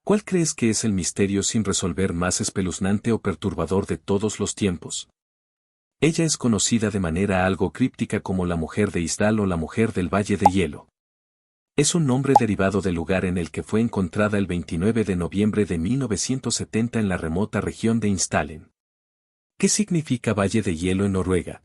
¿Cuál crees que es el misterio sin resolver más espeluznante o perturbador de todos los tiempos? Ella es conocida de manera algo críptica como la mujer de Isdal o la mujer del Valle de Hielo. Es un nombre derivado del lugar en el que fue encontrada el 29 de noviembre de 1970 en la remota región de Instalen. ¿Qué significa Valle de Hielo en Noruega?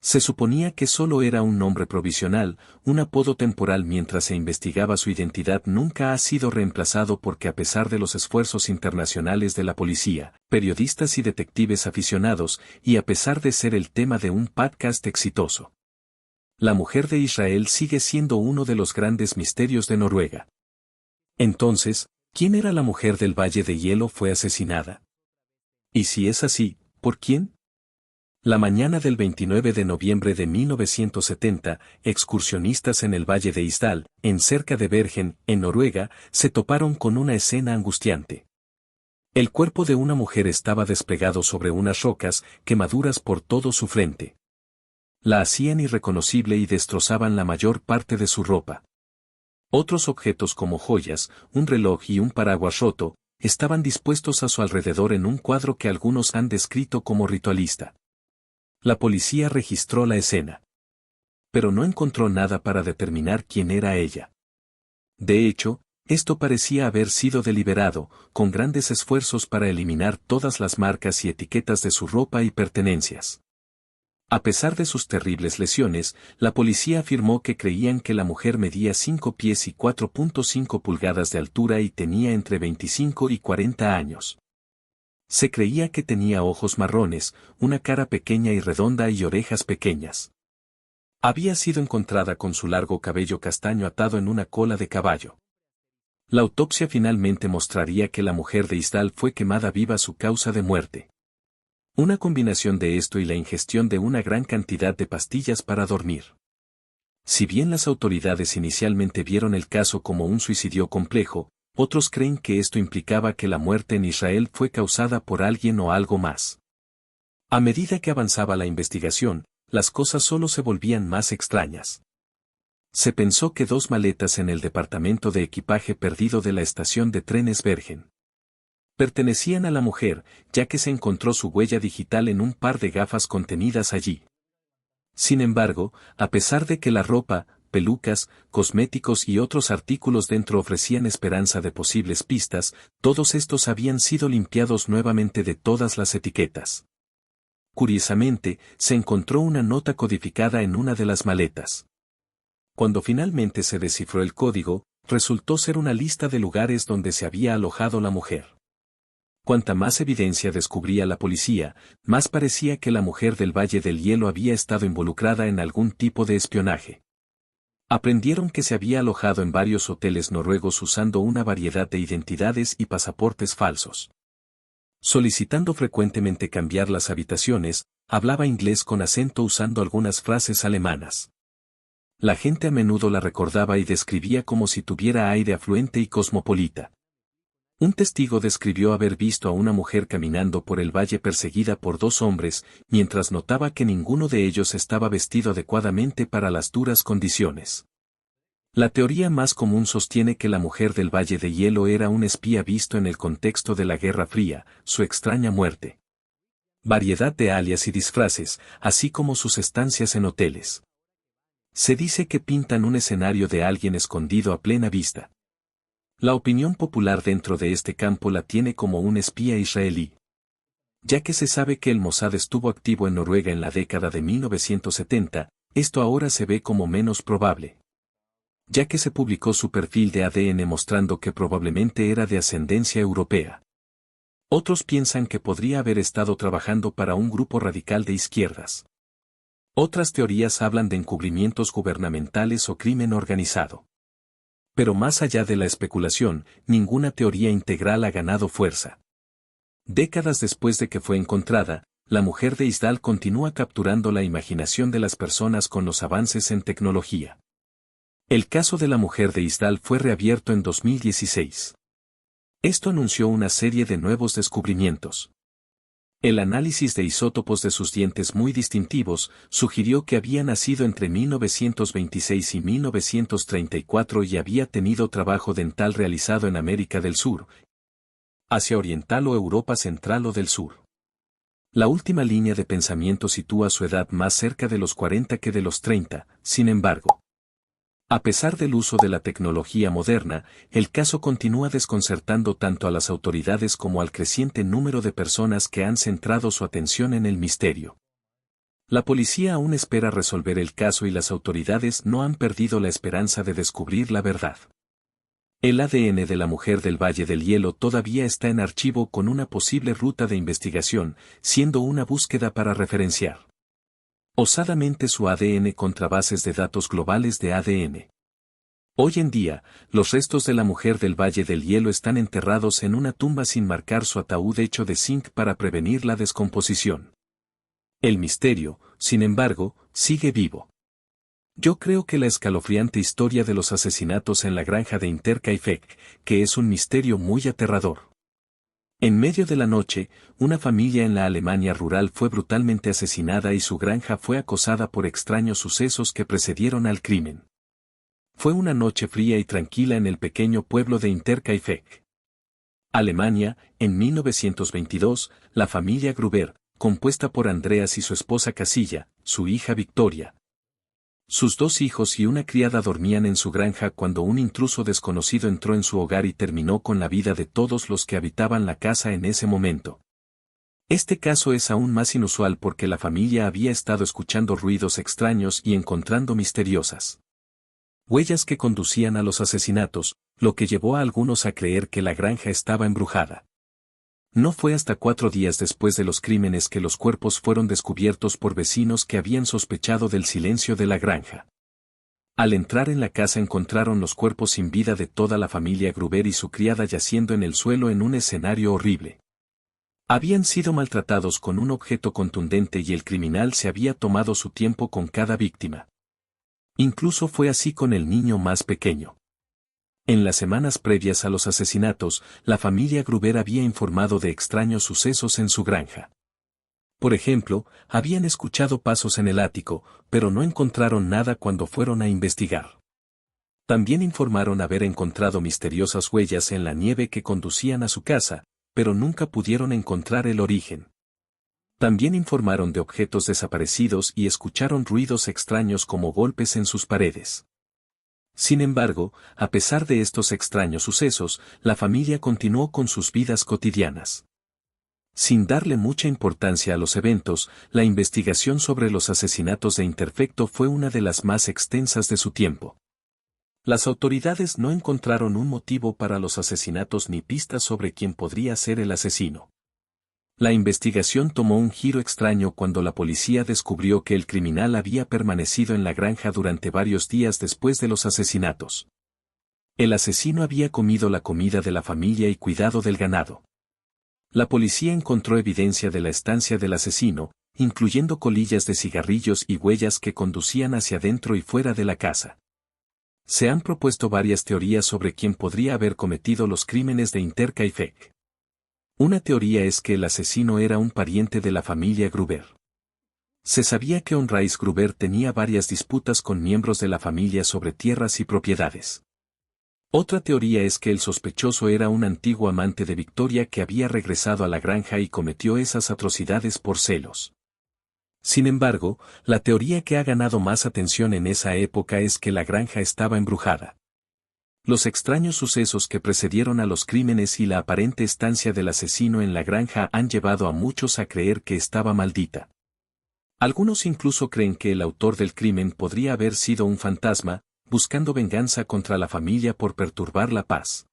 Se suponía que solo era un nombre provisional, un apodo temporal mientras se investigaba su identidad nunca ha sido reemplazado porque a pesar de los esfuerzos internacionales de la policía, periodistas y detectives aficionados, y a pesar de ser el tema de un podcast exitoso, la mujer de Israel sigue siendo uno de los grandes misterios de Noruega. Entonces, ¿quién era la mujer del Valle de Hielo fue asesinada? Y si es así, ¿por quién? La mañana del 29 de noviembre de 1970, excursionistas en el Valle de Isdal, en cerca de Bergen, en Noruega, se toparon con una escena angustiante. El cuerpo de una mujer estaba desplegado sobre unas rocas, quemaduras por todo su frente. La hacían irreconocible y destrozaban la mayor parte de su ropa. Otros objetos como joyas, un reloj y un paraguas roto, estaban dispuestos a su alrededor en un cuadro que algunos han descrito como ritualista. La policía registró la escena. Pero no encontró nada para determinar quién era ella. De hecho, esto parecía haber sido deliberado, con grandes esfuerzos para eliminar todas las marcas y etiquetas de su ropa y pertenencias. A pesar de sus terribles lesiones, la policía afirmó que creían que la mujer medía 5 pies y 4.5 pulgadas de altura y tenía entre 25 y 40 años. Se creía que tenía ojos marrones, una cara pequeña y redonda y orejas pequeñas. Había sido encontrada con su largo cabello castaño atado en una cola de caballo. La autopsia finalmente mostraría que la mujer de Isdal fue quemada viva, su causa de muerte. Una combinación de esto y la ingestión de una gran cantidad de pastillas para dormir. Si bien las autoridades inicialmente vieron el caso como un suicidio complejo, otros creen que esto implicaba que la muerte en Israel fue causada por alguien o algo más. A medida que avanzaba la investigación, las cosas solo se volvían más extrañas. Se pensó que 2 maletas en el departamento de equipaje perdido de la estación de trenes Bergen pertenecían a la mujer, ya que se encontró su huella digital en un par de gafas contenidas allí. Sin embargo, a pesar de que la ropa, pelucas, cosméticos y otros artículos dentro ofrecían esperanza de posibles pistas, todos estos habían sido limpiados nuevamente de todas las etiquetas. Curiosamente, se encontró una nota codificada en una de las maletas. Cuando finalmente se descifró el código, resultó ser una lista de lugares donde se había alojado la mujer. Cuanta más evidencia descubría la policía, más parecía que la mujer del Valle del Hielo había estado involucrada en algún tipo de espionaje. Aprendieron que se había alojado en varios hoteles noruegos usando una variedad de identidades y pasaportes falsos. Solicitando frecuentemente cambiar las habitaciones, hablaba inglés con acento usando algunas frases alemanas. La gente a menudo la recordaba y describía como si tuviera aire afluente y cosmopolita. Un testigo describió haber visto a una mujer caminando por el valle perseguida por 2 hombres, mientras notaba que ninguno de ellos estaba vestido adecuadamente para las duras condiciones. La teoría más común sostiene que la mujer del Valle de Hielo era un espía visto en el contexto de la Guerra Fría, su extraña muerte. Variedad de alias y disfraces, así como sus estancias en hoteles. Se dice que pintan un escenario de alguien escondido a plena vista. La opinión popular dentro de este campo la tiene como un espía israelí. Ya que se sabe que el Mossad estuvo activo en Noruega en la década de 1970, esto ahora se ve como menos probable. Ya que se publicó su perfil de ADN mostrando que probablemente era de ascendencia europea. Otros piensan que podría haber estado trabajando para un grupo radical de izquierdas. Otras teorías hablan de encubrimientos gubernamentales o crimen organizado. Pero más allá de la especulación, ninguna teoría integral ha ganado fuerza. Décadas después de que fue encontrada, la mujer de Isdal continúa capturando la imaginación de las personas con los avances en tecnología. El caso de la mujer de Isdal fue reabierto en 2016. Esto anunció una serie de nuevos descubrimientos. El análisis de isótopos de sus dientes muy distintivos sugirió que había nacido entre 1926 y 1934 y había tenido trabajo dental realizado en América del Sur, Asia Oriental o Europa Central o del Sur. La última línea de pensamiento sitúa su edad más cerca de los 40 que de los 30, sin embargo. A pesar del uso de la tecnología moderna, el caso continúa desconcertando tanto a las autoridades como al creciente número de personas que han centrado su atención en el misterio. La policía aún espera resolver el caso y las autoridades no han perdido la esperanza de descubrir la verdad. El ADN de la mujer del Valle del Hielo todavía está en archivo con una posible ruta de investigación, siendo una búsqueda para referenciar osadamente su ADN contra bases de datos globales de ADN. Hoy en día, los restos de la mujer del Valle del Hielo están enterrados en una tumba sin marcar su ataúd hecho de zinc para prevenir la descomposición. El misterio, sin embargo, sigue vivo. Yo creo que la escalofriante historia de los asesinatos en la granja de Hinterkaifeck, que es un misterio muy aterrador. En medio de la noche, una familia en la Alemania rural fue brutalmente asesinada y su granja fue acosada por extraños sucesos que precedieron al crimen. Fue una noche fría y tranquila en el pequeño pueblo de Hinterkaifeck, Alemania. En 1922, la familia Gruber, compuesta por Andreas y su esposa Casilla, su hija Victoria, sus 2 hijos y una criada dormían en su granja cuando un intruso desconocido entró en su hogar y terminó con la vida de todos los que habitaban la casa en ese momento. Este caso es aún más inusual porque la familia había estado escuchando ruidos extraños y encontrando misteriosas huellas que conducían a los asesinatos, lo que llevó a algunos a creer que la granja estaba embrujada. No fue hasta 4 días después de los crímenes que los cuerpos fueron descubiertos por vecinos que habían sospechado del silencio de la granja. Al entrar en la casa encontraron los cuerpos sin vida de toda la familia Gruber y su criada yaciendo en el suelo en un escenario horrible. Habían sido maltratados con un objeto contundente y el criminal se había tomado su tiempo con cada víctima. Incluso fue así con el niño más pequeño. En las semanas previas a los asesinatos, la familia Gruber había informado de extraños sucesos en su granja. Por ejemplo, habían escuchado pasos en el ático, pero no encontraron nada cuando fueron a investigar. También informaron haber encontrado misteriosas huellas en la nieve que conducían a su casa, pero nunca pudieron encontrar el origen. También informaron de objetos desaparecidos y escucharon ruidos extraños como golpes en sus paredes. Sin embargo, a pesar de estos extraños sucesos, la familia continuó con sus vidas cotidianas. Sin darle mucha importancia a los eventos, la investigación sobre los asesinatos de Hinterkaifeck fue una de las más extensas de su tiempo. Las autoridades no encontraron un motivo para los asesinatos ni pistas sobre quién podría ser el asesino. La investigación tomó un giro extraño cuando la policía descubrió que el criminal había permanecido en la granja durante varios días después de los asesinatos. El asesino había comido la comida de la familia y cuidado del ganado. La policía encontró evidencia de la estancia del asesino, incluyendo colillas de cigarrillos y huellas que conducían hacia dentro y fuera de la casa. Se han propuesto varias teorías sobre quién podría haber cometido los crímenes de Hinterkaifeck. Una teoría es que el asesino era un pariente de la familia Gruber. Se sabía que Henriette Gruber tenía varias disputas con miembros de la familia sobre tierras y propiedades. Otra teoría es que el sospechoso era un antiguo amante de Victoria que había regresado a la granja y cometió esas atrocidades por celos. Sin embargo, la teoría que ha ganado más atención en esa época es que la granja estaba embrujada. Los extraños sucesos que precedieron a los crímenes y la aparente estancia del asesino en la granja han llevado a muchos a creer que estaba maldita. Algunos incluso creen que el autor del crimen podría haber sido un fantasma, buscando venganza contra la familia por perturbar la paz.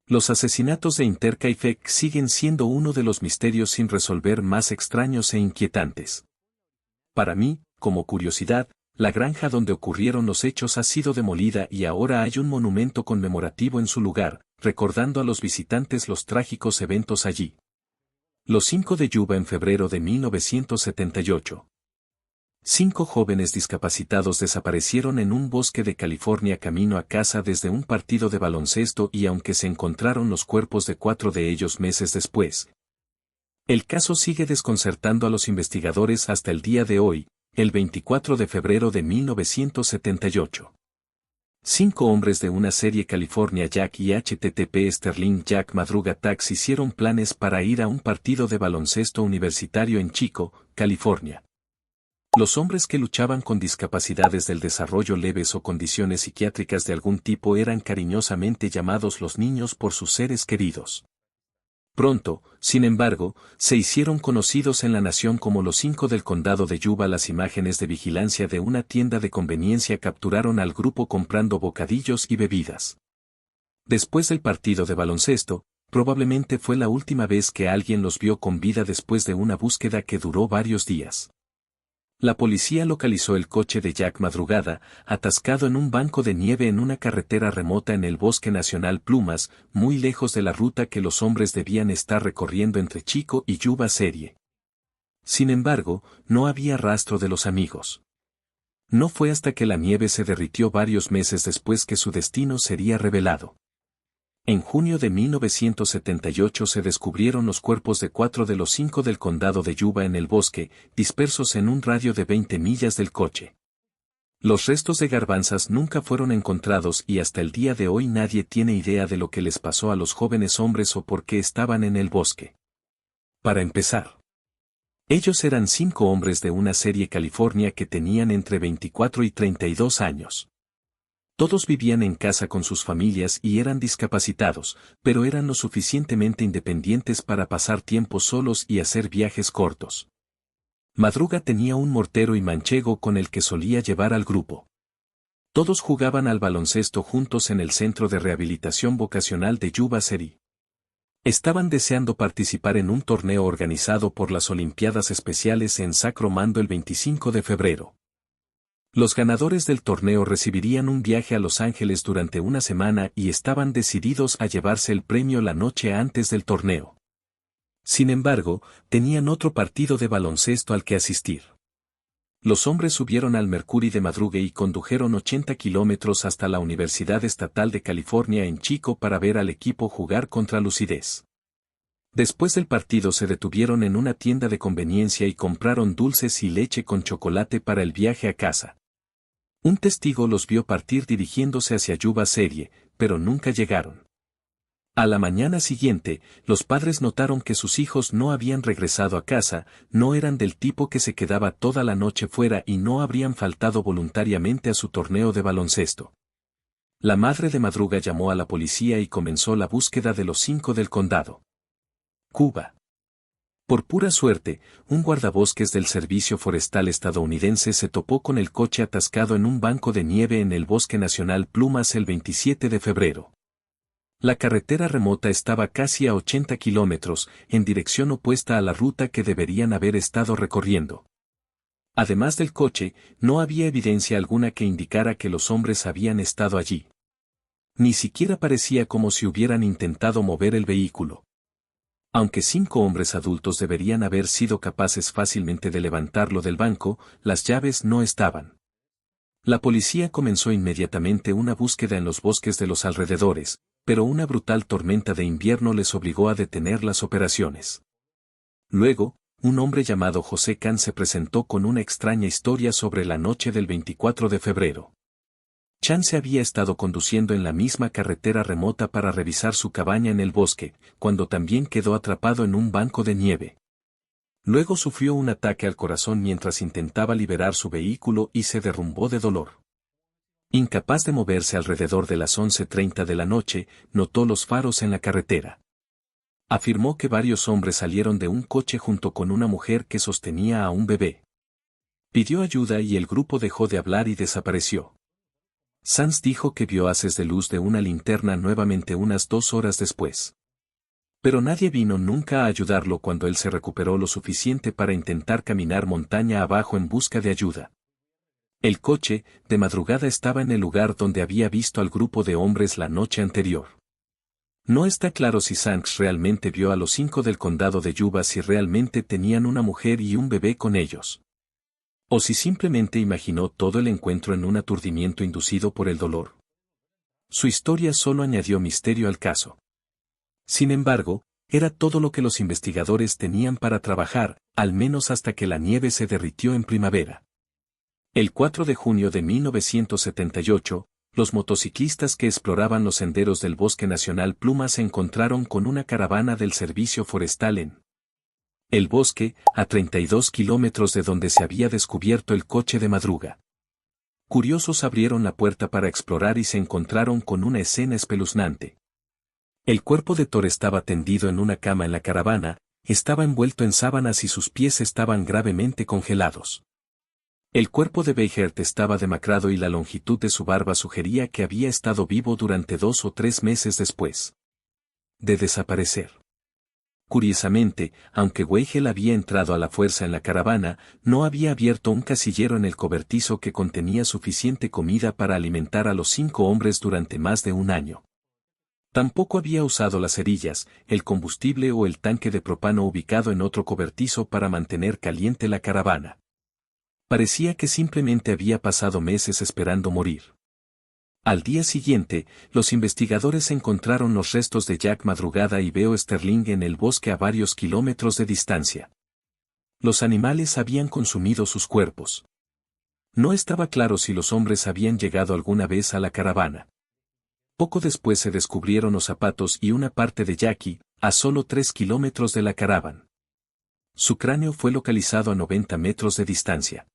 Los asesinatos de Hinterkaifeck siguen siendo uno de los misterios sin resolver más extraños e inquietantes. Para mí, como curiosidad, la granja donde ocurrieron los hechos ha sido demolida y ahora hay un monumento conmemorativo en su lugar, recordando a los visitantes los trágicos eventos allí. Los 5 de Yuba en febrero de 1978. 5 jóvenes discapacitados desaparecieron en un bosque de California camino a casa desde un partido de baloncesto y aunque se encontraron los cuerpos de 4 de ellos meses después, El caso sigue desconcertando a los investigadores hasta el día de hoy, el 24 de febrero de 1978. 5 hombres de una serie California Jack y HTTP Sterling Jack Madruga Tax hicieron planes para ir a un partido de baloncesto universitario en Chico, California. Los hombres que luchaban con discapacidades del desarrollo leves o condiciones psiquiátricas de algún tipo eran cariñosamente llamados los niños por sus seres queridos. Pronto, sin embargo, se hicieron conocidos en la nación como los 5 del condado de Yuba. Las imágenes de vigilancia de una tienda de conveniencia capturaron al grupo comprando bocadillos y bebidas. Después del partido de baloncesto, probablemente fue la última vez que alguien los vio con vida después de una búsqueda que duró varios días. La policía localizó el coche de Jack Madrugada, atascado en un banco de nieve en una carretera remota en el Bosque Nacional Plumas, muy lejos de la ruta que los hombres debían estar recorriendo entre Chico y Yuba Serie. Sin embargo, no había rastro de los amigos. No fue hasta que la nieve se derritió varios meses después que su destino sería revelado. En junio de 1978 se descubrieron los cuerpos de 4 de los 5 del condado de Yuba en el bosque, dispersos en un radio de 20 millas del coche. Los restos de garbanzas nunca fueron encontrados y hasta el día de hoy nadie tiene idea de lo que les pasó a los jóvenes hombres o por qué estaban en el bosque. Para empezar, ellos eran 5 hombres de una serie California que tenían entre 24 y 32 años. Todos vivían en casa con sus familias y eran discapacitados, pero eran lo suficientemente independientes para pasar tiempo solos y hacer viajes cortos. Madruga tenía un mortero y manchego con el que solía llevar al grupo. Todos jugaban al baloncesto juntos en el Centro de Rehabilitación Vocacional de Yuba Serie. Estaban deseando participar en un torneo organizado por las Olimpiadas Especiales en Sacramento el 25 de febrero. Los ganadores del torneo recibirían un viaje a Los Ángeles durante una semana y estaban decididos a llevarse el premio la noche antes del torneo. Sin embargo, tenían otro partido de baloncesto al que asistir. Los hombres subieron al Mercury de Madruga y condujeron 80 kilómetros hasta la Universidad Estatal de California en Chico para ver al equipo jugar contra Lucidez. Después del partido se detuvieron en una tienda de conveniencia y compraron dulces y leche con chocolate para el viaje a casa. Un testigo los vio partir dirigiéndose hacia Yuba Serie, pero nunca llegaron. A la mañana siguiente, los padres notaron que sus hijos no habían regresado a casa, no eran del tipo que se quedaba toda la noche fuera y no habrían faltado voluntariamente a su torneo de baloncesto. La madre de Madruga llamó a la policía y comenzó la búsqueda de los 5 del condado. Cuba. Por pura suerte, un guardabosques del Servicio Forestal estadounidense se topó con el coche atascado en un banco de nieve en el Bosque Nacional Plumas el 27 de febrero. La carretera remota estaba casi a 80 kilómetros, en dirección opuesta a la ruta que deberían haber estado recorriendo. Además del coche, no había evidencia alguna que indicara que los hombres habían estado allí. Ni siquiera parecía como si hubieran intentado mover el vehículo. Aunque 5 hombres adultos deberían haber sido capaces fácilmente de levantarlo del banco, las llaves no estaban. La policía comenzó inmediatamente una búsqueda en los bosques de los alrededores, pero una brutal tormenta de invierno les obligó a detener las operaciones. Luego, un hombre llamado José Can se presentó con una extraña historia sobre la noche del 24 de febrero. Chan se había estado conduciendo en la misma carretera remota para revisar su cabaña en el bosque, cuando también quedó atrapado en un banco de nieve. Luego sufrió un ataque al corazón mientras intentaba liberar su vehículo y se derrumbó de dolor. Incapaz de moverse alrededor de las 11:30 de la noche, notó los faros en la carretera. Afirmó que varios hombres salieron de un coche junto con una mujer que sostenía a un bebé. Pidió ayuda y el grupo dejó de hablar y desapareció. Sands dijo que vio haces de luz de una linterna nuevamente unas 2 horas después. Pero nadie vino nunca a ayudarlo cuando él se recuperó lo suficiente para intentar caminar montaña abajo en busca de ayuda. El coche, de madrugada, estaba en el lugar donde había visto al grupo de hombres la noche anterior. No está claro si Sands realmente vio a los 5 del condado de Yuba, si realmente tenían una mujer y un bebé con ellos. O si simplemente imaginó todo el encuentro en un aturdimiento inducido por el dolor. Su historia solo añadió misterio al caso. Sin embargo, era todo lo que los investigadores tenían para trabajar, al menos hasta que la nieve se derritió en primavera. El 4 de junio de 1978, los motociclistas que exploraban los senderos del Bosque Nacional Pluma se encontraron con una caravana del Servicio Forestal en el bosque, a 32 kilómetros de donde se había descubierto el coche de Madruga. Curiosos abrieron la puerta para explorar y se encontraron con una escena espeluznante. El cuerpo de Thor estaba tendido en una cama en la caravana, estaba envuelto en sábanas y sus pies estaban gravemente congelados. El cuerpo de Beijert estaba demacrado y la longitud de su barba sugería que había estado vivo durante 2 o 3 meses después de desaparecer. Curiosamente, aunque Weigel había entrado a la fuerza en la caravana, no había abierto un casillero en el cobertizo que contenía suficiente comida para alimentar a los 5 hombres durante más de un año. Tampoco había usado las cerillas, el combustible o el tanque de propano ubicado en otro cobertizo para mantener caliente la caravana. Parecía que simplemente había pasado meses esperando morir. Al día siguiente, los investigadores encontraron los restos de Jack Madrugada y Beo Sterling en el bosque a varios kilómetros de distancia. Los animales habían consumido sus cuerpos. No estaba claro si los hombres habían llegado alguna vez a la caravana. Poco después se descubrieron los zapatos y una parte de Jackie, a solo 3 kilómetros de la caravana. Su cráneo fue localizado a 90 metros de distancia.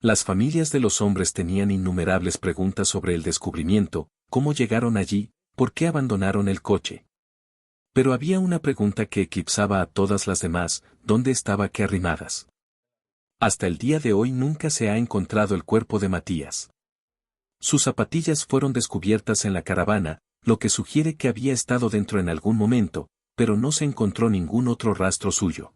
Las familias de los hombres tenían innumerables preguntas sobre el descubrimiento, cómo llegaron allí, por qué abandonaron el coche. Pero había una pregunta que eclipsaba a todas las demás, ¿dónde estaba Kerry Arrimadas? Hasta el día de hoy nunca se ha encontrado el cuerpo de Matías. Sus zapatillas fueron descubiertas en la caravana, lo que sugiere que había estado dentro en algún momento, pero no se encontró ningún otro rastro suyo.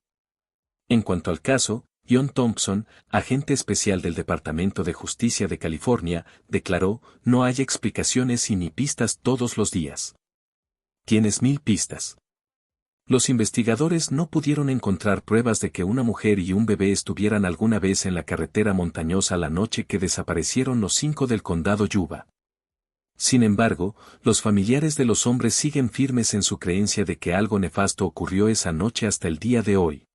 En cuanto al caso, John Thompson, agente especial del Departamento de Justicia de California, declaró, no hay explicaciones y ni pistas todos los días. Tienes 1000 pistas. Los investigadores no pudieron encontrar pruebas de que una mujer y un bebé estuvieran alguna vez en la carretera montañosa la noche que desaparecieron los 5 del condado Yuba. Sin embargo, los familiares de los hombres siguen firmes en su creencia de que algo nefasto ocurrió esa noche hasta el día de hoy.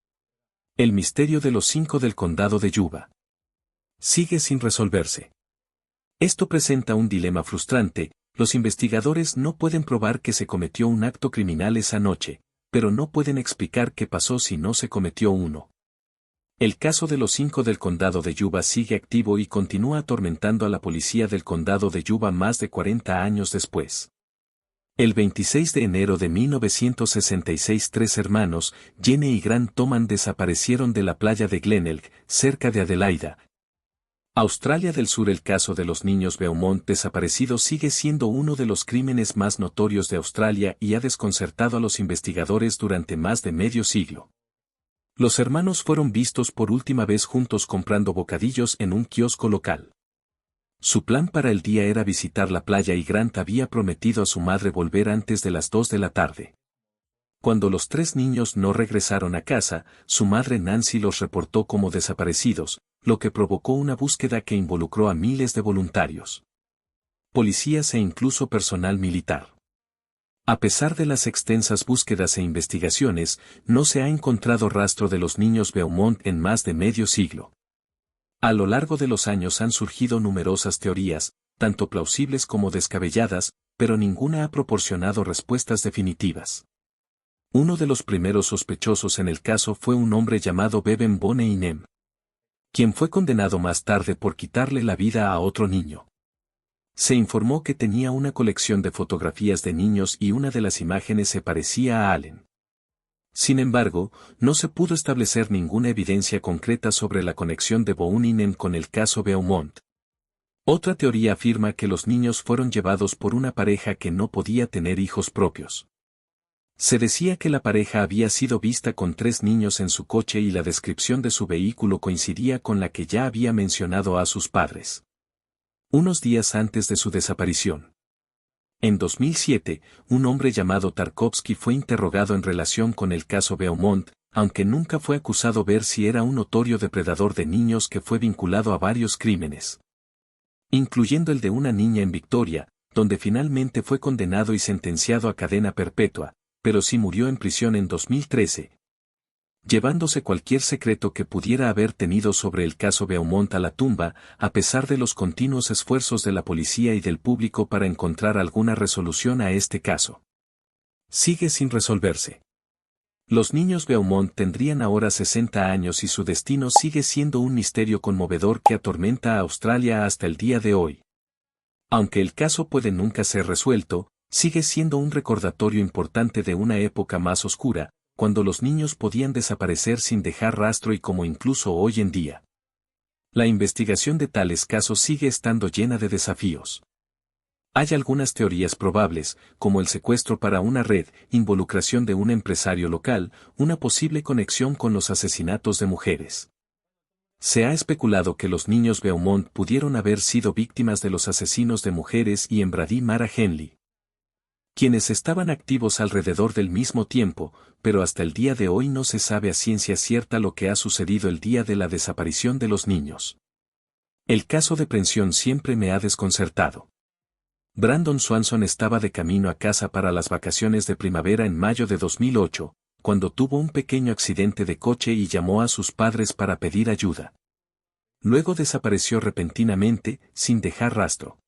El misterio de los 5 del condado de Yuba sigue sin resolverse. Esto presenta un dilema frustrante, los investigadores no pueden probar que se cometió un acto criminal esa noche, pero no pueden explicar qué pasó si no se cometió uno. El caso de los 5 del condado de Yuba sigue activo y continúa atormentando a la policía del condado de Yuba más de 40 años después. El 26 de enero de 1966 3 hermanos, Jenny y Grant Thoman desaparecieron de la playa de Glenelg, cerca de Adelaida, Australia del Sur. El caso de los niños Beaumont desaparecidos sigue siendo uno de los crímenes más notorios de Australia y ha desconcertado a los investigadores durante más de medio siglo. Los hermanos fueron vistos por última vez juntos comprando bocadillos en un kiosco local. Su plan para el día era visitar la playa y Grant había prometido a su madre volver antes de las 2 de la tarde. Cuando los 3 niños no regresaron a casa, su madre Nancy los reportó como desaparecidos, lo que provocó una búsqueda que involucró a miles de voluntarios, policías e incluso personal militar. A pesar de las extensas búsquedas e investigaciones, no se ha encontrado rastro de los niños Beaumont en más de medio siglo. A lo largo de los años han surgido numerosas teorías, tanto plausibles como descabelladas, pero ninguna ha proporcionado respuestas definitivas. Uno de los primeros sospechosos en el caso fue un hombre llamado Bevan Bone Inem, quien fue condenado más tarde por quitarle la vida a otro niño. Se informó que tenía una colección de fotografías de niños y una de las imágenes se parecía a Allen. Sin embargo, no se pudo establecer ninguna evidencia concreta sobre la conexión de Bone con el caso Beaumont. Otra teoría afirma que los niños fueron llevados por una pareja que no podía tener hijos propios. Se decía que la pareja había sido vista con 3 niños en su coche y la descripción de su vehículo coincidía con la que ya había mencionado a sus padres unos días antes de su desaparición. En 2007, un hombre llamado Tarkovsky fue interrogado en relación con el caso Beaumont, aunque nunca fue acusado ver si era un notorio depredador de niños que fue vinculado a varios crímenes, incluyendo el de una niña en Victoria, donde finalmente fue condenado y sentenciado a cadena perpetua. pero sí murió en prisión en 2013, llevándose cualquier secreto que pudiera haber tenido sobre el caso Beaumont a la tumba, a pesar de los continuos esfuerzos de la policía y del público para encontrar alguna resolución a este caso. Sigue sin resolverse. Los niños Beaumont tendrían ahora 60 años y su destino sigue siendo un misterio conmovedor que atormenta a Australia hasta el día de hoy. Aunque el caso puede nunca ser resuelto, sigue siendo un recordatorio importante de una época más oscura, cuando los niños podían desaparecer sin dejar rastro y como incluso hoy en día. La investigación de tales casos sigue estando llena de desafíos. Hay algunas teorías probables, como el secuestro para una red, involucración de un empresario local, una posible conexión con los asesinatos de mujeres. Se ha especulado que los niños Beaumont pudieron haber sido víctimas de los asesinos de mujeres y en Brady Mara Henley, quienes estaban activos alrededor del mismo tiempo, pero hasta el día de hoy no se sabe a ciencia cierta lo que ha sucedido el día de la desaparición de los niños. El caso de Prensión siempre me ha desconcertado. Brandon Swanson estaba de camino a casa para las vacaciones de primavera en mayo de 2008, cuando tuvo un pequeño accidente de coche y llamó a sus padres para pedir ayuda. Luego desapareció repentinamente, sin dejar rastro.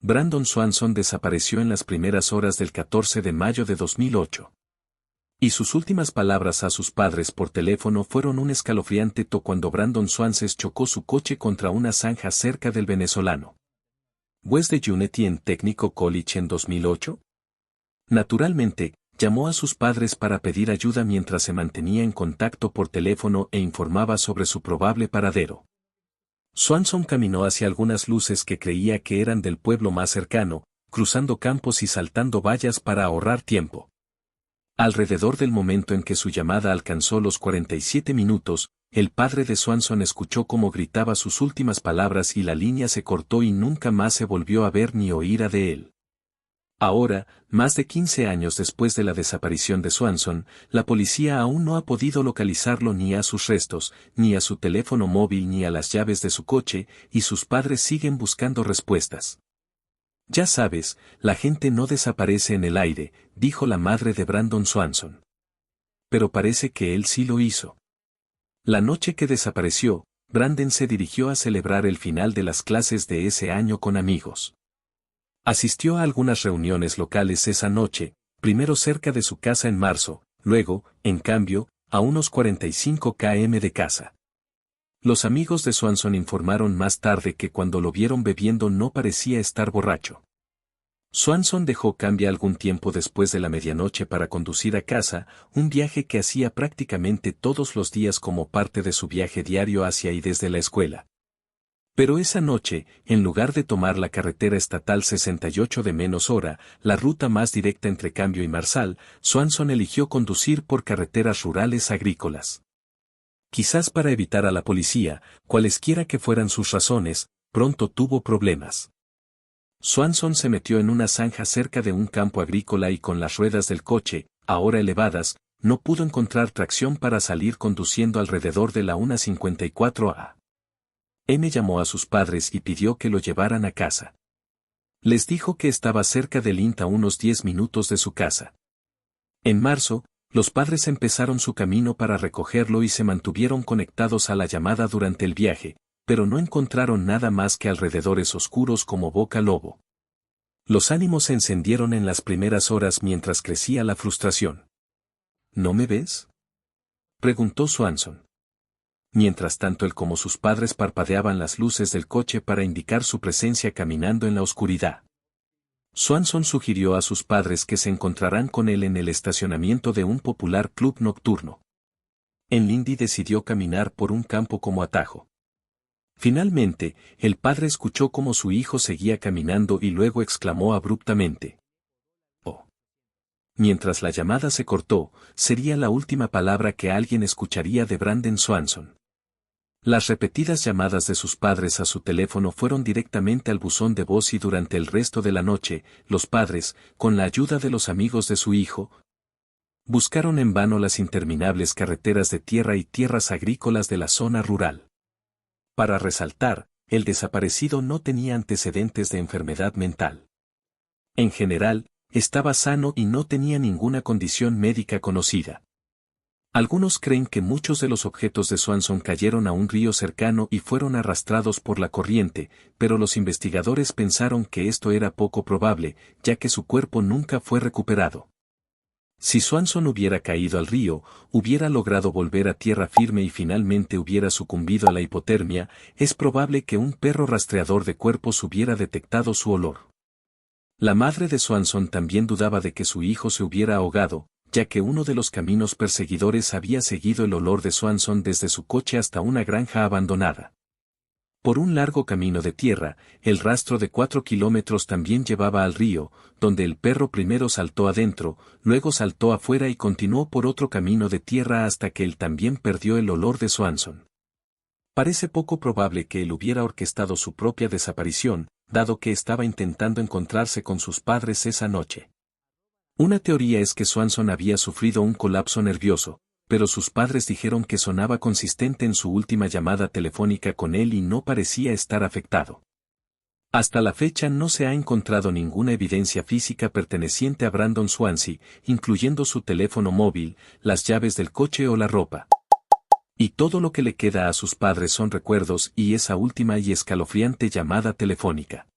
Brandon Swanson desapareció en las primeras horas del 14 de mayo de 2008. Y sus últimas palabras a sus padres por teléfono fueron un escalofriante cuando Brandon Swanson chocó su coche contra una zanja cerca del venezolano West de Unity en Technical College en 2008. Naturalmente, llamó a sus padres para pedir ayuda mientras se mantenía en contacto por teléfono e informaba sobre su probable paradero. Swanson caminó hacia algunas luces que creía que eran del pueblo más cercano, cruzando campos y saltando vallas para ahorrar tiempo. Alrededor del momento en que su llamada alcanzó los 47 minutos, el padre de Swanson escuchó cómo gritaba sus últimas palabras y la línea se cortó y nunca más se volvió a ver ni oír de él. Ahora, más de 15 años después de la desaparición de Swanson, la policía aún no ha podido localizarlo ni a sus restos, ni a su teléfono móvil ni a las llaves de su coche, y sus padres siguen buscando respuestas. Ya sabes, la gente no desaparece en el aire, dijo la madre de Brandon Swanson. Pero parece que él sí lo hizo. La noche que desapareció, Brandon se dirigió a celebrar el final de las clases de ese año con amigos. Asistió a algunas reuniones locales esa noche, primero cerca de su casa en marzo, luego, en cambio, a unos 45 km de casa. Los amigos de Swanson informaron más tarde que cuando lo vieron bebiendo no parecía estar borracho. Swanson dejó Cambia algún tiempo después de la medianoche para conducir a casa, un viaje que hacía prácticamente todos los días como parte de su viaje diario hacia y desde la escuela. Pero esa noche, en lugar de tomar la carretera estatal 68 de menos hora, la ruta más directa entre Cambio y Marsal, Swanson eligió conducir por carreteras rurales agrícolas. Quizás para evitar a la policía, cualesquiera que fueran sus razones, pronto tuvo problemas. Swanson se metió en una zanja cerca de un campo agrícola y con las ruedas del coche, ahora elevadas, no pudo encontrar tracción para salir conduciendo alrededor de la 1:54 a. M llamó a sus padres y pidió que lo llevaran a casa. Les dijo que estaba cerca del INT a unos 10 minutos de su casa. En marzo, los padres empezaron su camino para recogerlo y se mantuvieron conectados a la llamada durante el viaje, pero no encontraron nada más que alrededores oscuros como Boca Lobo. Los ánimos se encendieron en las primeras horas mientras crecía la frustración. ¿No me ves?, preguntó Swanson. Mientras tanto él como sus padres parpadeaban las luces del coche para indicar su presencia caminando en la oscuridad. Swanson sugirió a sus padres que se encontrarán con él en el estacionamiento de un popular club nocturno. En Lindy decidió caminar por un campo como atajo. Finalmente, el padre escuchó cómo su hijo seguía caminando y luego exclamó abruptamente: «Oh». Mientras la llamada se cortó, sería la última palabra que alguien escucharía de Brandon Swanson. Las repetidas llamadas de sus padres a su teléfono fueron directamente al buzón de voz y durante el resto de la noche, los padres, con la ayuda de los amigos de su hijo, buscaron en vano las interminables carreteras de tierra y tierras agrícolas de la zona rural. Para resaltar, el desaparecido no tenía antecedentes de enfermedad mental. En general, estaba sano y no tenía ninguna condición médica conocida. Algunos creen que muchos de los objetos de Swanson cayeron a un río cercano y fueron arrastrados por la corriente, pero los investigadores pensaron que esto era poco probable, ya que su cuerpo nunca fue recuperado. Si Swanson hubiera caído al río, hubiera logrado volver a tierra firme y finalmente hubiera sucumbido a la hipotermia, es probable que un perro rastreador de cuerpos hubiera detectado su olor. La madre de Swanson también dudaba de que su hijo se hubiera ahogado, ya que uno de los caminos perseguidores había seguido el olor de Swanson desde su coche hasta una granja abandonada. Por un largo camino de tierra, el rastro de 4 kilómetros también llevaba al río, donde el perro primero saltó adentro, luego saltó afuera y continuó por otro camino de tierra hasta que él también perdió el olor de Swanson. Parece poco probable que él hubiera orquestado su propia desaparición, dado que estaba intentando encontrarse con sus padres esa noche. Una teoría es que Swanson había sufrido un colapso nervioso, pero sus padres dijeron que sonaba consistente en su última llamada telefónica con él y no parecía estar afectado. Hasta la fecha no se ha encontrado ninguna evidencia física perteneciente a Brandon Swansea, incluyendo su teléfono móvil, las llaves del coche o la ropa. Y todo lo que le queda a sus padres son recuerdos y esa última y escalofriante llamada telefónica.